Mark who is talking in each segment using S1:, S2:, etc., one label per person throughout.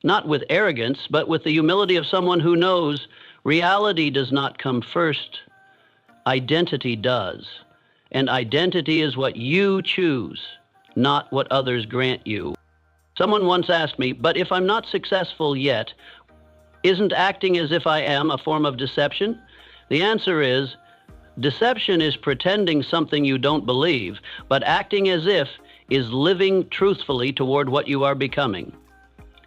S1: not with arrogance, but with the humility of someone who knows reality does not come first, identity does. And identity is what you choose, not what others grant you. Someone once asked me, but if I'm not successful yet, isn't acting as if I am a form of deception? The answer is, deception is pretending something you don't believe, but acting as if is living truthfully toward what you are becoming.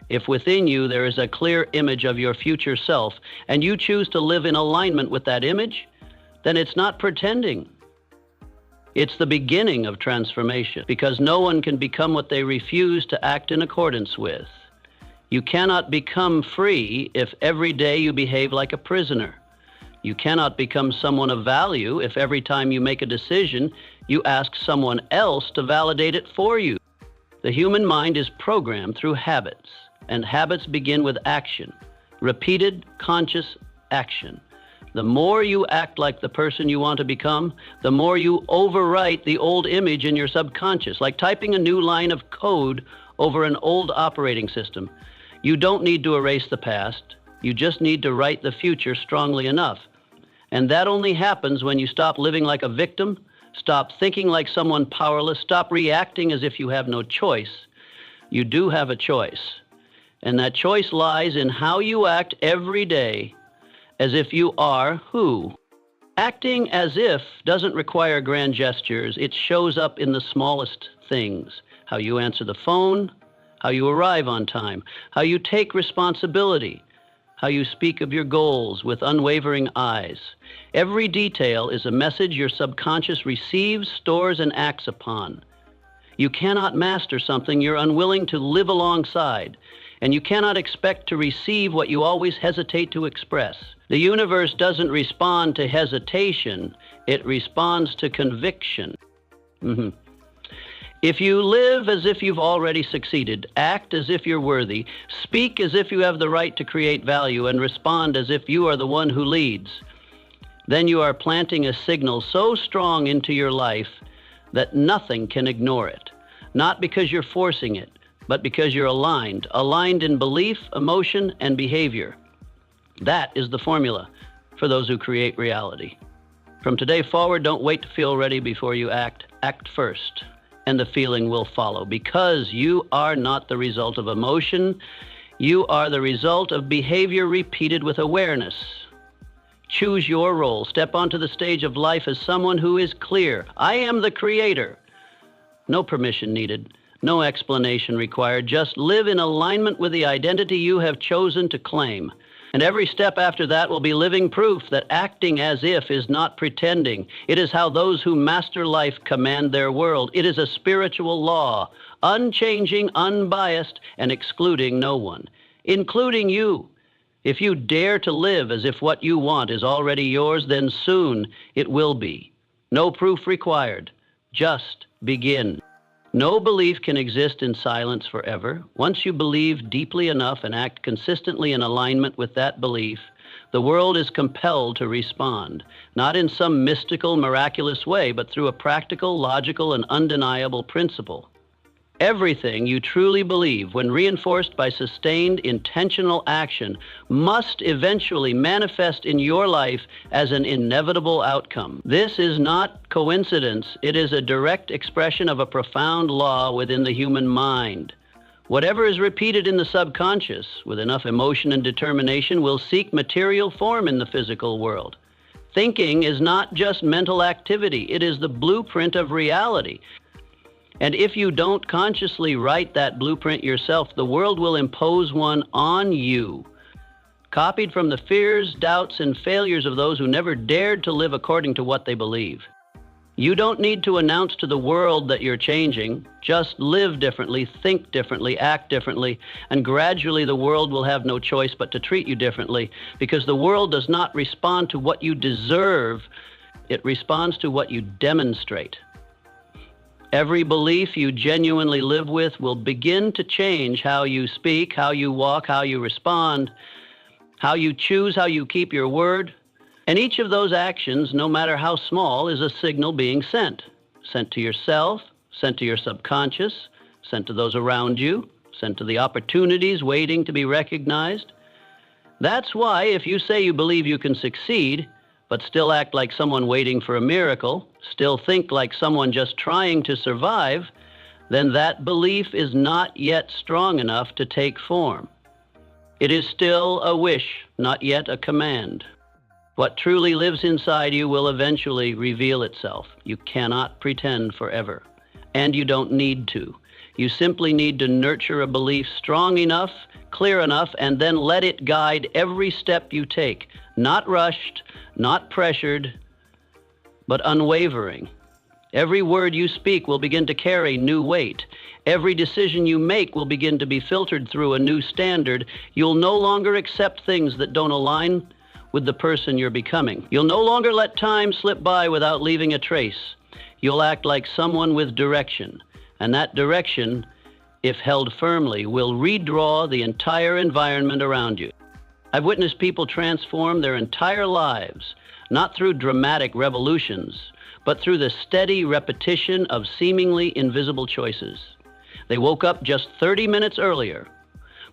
S1: If within you there is a clear image of your future self, and you choose to live in alignment with that image, then it's not pretending. It's the beginning of transformation, because no one can become what they refuse to act in accordance with. You cannot become free if every day you behave like a prisoner. You cannot become someone of value if every time you make a decision, you ask someone else to validate it for you. The human mind is programmed through habits, and habits begin with action, repeated, conscious action. The more you act like the person you want to become, the more you overwrite the old image in your subconscious, like typing a new line of code over an old operating system. You don't need to erase the past. You just need to write the future strongly enough. And that only happens when you stop living like a victim, stop thinking like someone powerless, stop reacting as if you have no choice. You do have a choice. And that choice lies in how you act every day as if you are who? Acting as if doesn't require grand gestures. It shows up in the smallest things. How you answer the phone, how you arrive on time, how you take responsibility, how you speak of your goals with unwavering eyes. Every detail is a message your subconscious receives, stores, and acts upon. You cannot master something you're unwilling to live alongside, and you cannot expect to receive what you always hesitate to express. The universe doesn't respond to hesitation, it responds to conviction. If you live as if you've already succeeded, act as if you're worthy, speak as if you have the right to create value, and respond as if you are the one who leads, then you are planting a signal so strong into your life that nothing can ignore it. Not because you're forcing it, but because you're aligned in belief, emotion, and behavior. That is the formula for those who create reality. From today forward, don't wait to feel ready before you act. Act first, and the feeling will follow, because you are not the result of emotion. You are the result of behavior repeated with awareness. Choose your role. Step onto the stage of life as someone who is clear. I am the creator. No permission needed. No explanation required. Just live in alignment with the identity you have chosen to claim. And every step after that will be living proof that acting as if is not pretending. It is how those who master life command their world. It is a spiritual law, unchanging, unbiased, and excluding no one, including you. If you dare to live as if what you want is already yours, then soon it will be. No proof required. Just begin. No belief can exist in silence forever. Once you believe deeply enough and act consistently in alignment with that belief, the world is compelled to respond, not in some mystical, miraculous way, but through a practical, logical, and undeniable principle. Everything you truly believe, when reinforced by sustained, intentional action, must eventually manifest in your life as an inevitable outcome. This is not coincidence. It is a direct expression of a profound law within the human mind. Whatever is repeated in the subconscious, with enough emotion and determination, will seek material form in the physical world. Thinking is not just mental activity. It is the blueprint of reality. And if you don't consciously write that blueprint yourself, the world will impose one on you, copied from the fears, doubts, and failures of those who never dared to live according to what they believe. You don't need to announce to the world that you're changing. Just live differently, think differently, act differently, and gradually the world will have no choice but to treat you differently, because the world does not respond to what you deserve. It responds to what you demonstrate. Every belief you genuinely live with will begin to change how you speak, how you walk, how you respond, how you choose, how you keep your word. And each of those actions, no matter how small, is a signal being sent. Sent to yourself, sent to your subconscious, sent to those around you, and to the opportunities waiting to be recognized. That's why if you say you believe you can succeed, but still act like someone waiting for a miracle, still think like someone just trying to survive, then that belief is not yet strong enough to take form. It is still a wish, not yet a command. What truly lives inside you will eventually reveal itself. You cannot pretend forever, and you don't need to. You simply need to nurture a belief strong enough, clear enough, and then let it guide every step you take. Not rushed, not pressured, but unwavering. Every word you speak will begin to carry new weight. Every decision you make will begin to be filtered through a new standard. You'll no longer accept things that don't align with the person you're becoming. You'll no longer let time slip by without leaving a trace. You'll act like someone with direction, and that direction, if held firmly, will redraw the entire environment around you. I've witnessed people transform their entire lives, not through dramatic revolutions, but through the steady repetition of seemingly invisible choices. They woke up just 30 minutes earlier,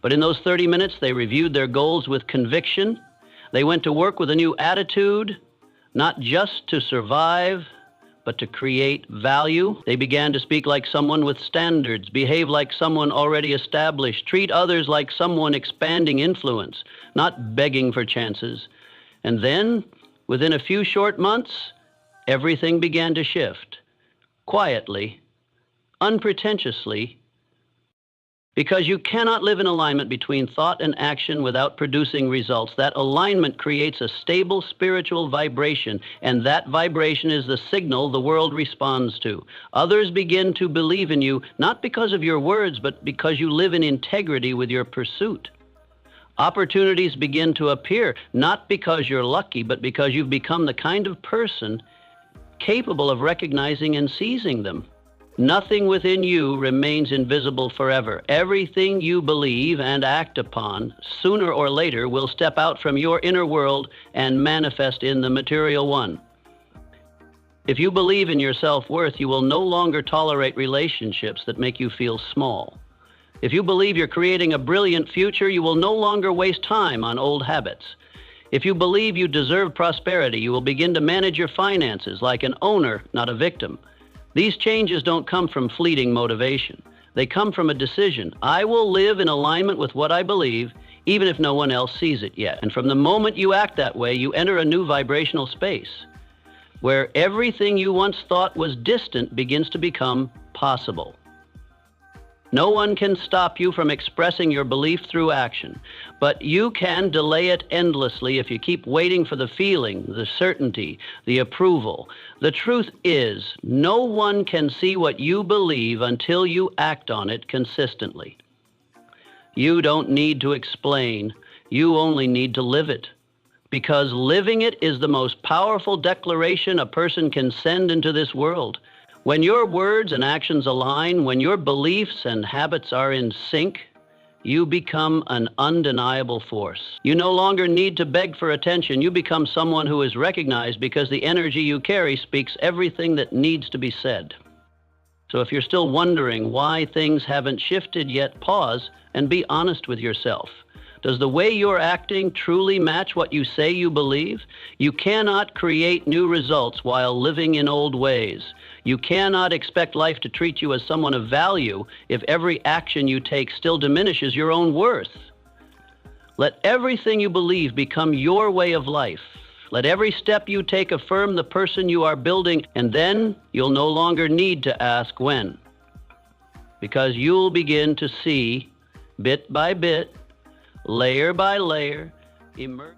S1: but in those 30 minutes they reviewed their goals with conviction. They went to work with a new attitude, not just to survive, but to create value. They began to speak like someone with standards, behave like someone already established, treat others like someone expanding influence, not begging for chances. And then, within a few short months, everything began to shift, quietly, unpretentiously, because you cannot live in alignment between thought and action without producing results. That alignment creates a stable spiritual vibration, and that vibration is the signal the world responds to. Others begin to believe in you, not because of your words, but because you live in integrity with your pursuit. Opportunities begin to appear, not because you're lucky, but because you've become the kind of person capable of recognizing and seizing them. Nothing within you remains invisible forever. Everything you believe and act upon, sooner or later, will step out from your inner world and manifest in the material one. If you believe in your self-worth, you will no longer tolerate relationships that make you feel small. If you believe you're creating a brilliant future, you will no longer waste time on old habits. If you believe you deserve prosperity, you will begin to manage your finances like an owner, not a victim. These changes don't come from fleeting motivation. They come from a decision. I will live in alignment with what I believe, even if no one else sees it yet. And from the moment you act that way, you enter a new vibrational space where everything you once thought was distant begins to become possible. No one can stop you from expressing your belief through action, but you can delay it endlessly if you keep waiting for the feeling, the certainty, the approval. The truth is, no one can see what you believe until you act on it consistently. You don't need to explain. You only need to live it, because living it is the most powerful declaration a person can send into this world. When your words and actions align, when your beliefs and habits are in sync, you become an undeniable force. You no longer need to beg for attention. You become someone who is recognized because the energy you carry speaks everything that needs to be said. So if you're still wondering why things haven't shifted yet, pause and be honest with yourself. Does the way you're acting truly match what you say you believe? You cannot create new results while living in old ways. You cannot expect life to treat you as someone of value if every action you take still diminishes your own worth. Let everything you believe become your way of life. Let every step you take affirm the person you are building, and then you'll no longer need to ask when, because you'll begin to see, bit by bit, layer by layer, emerge.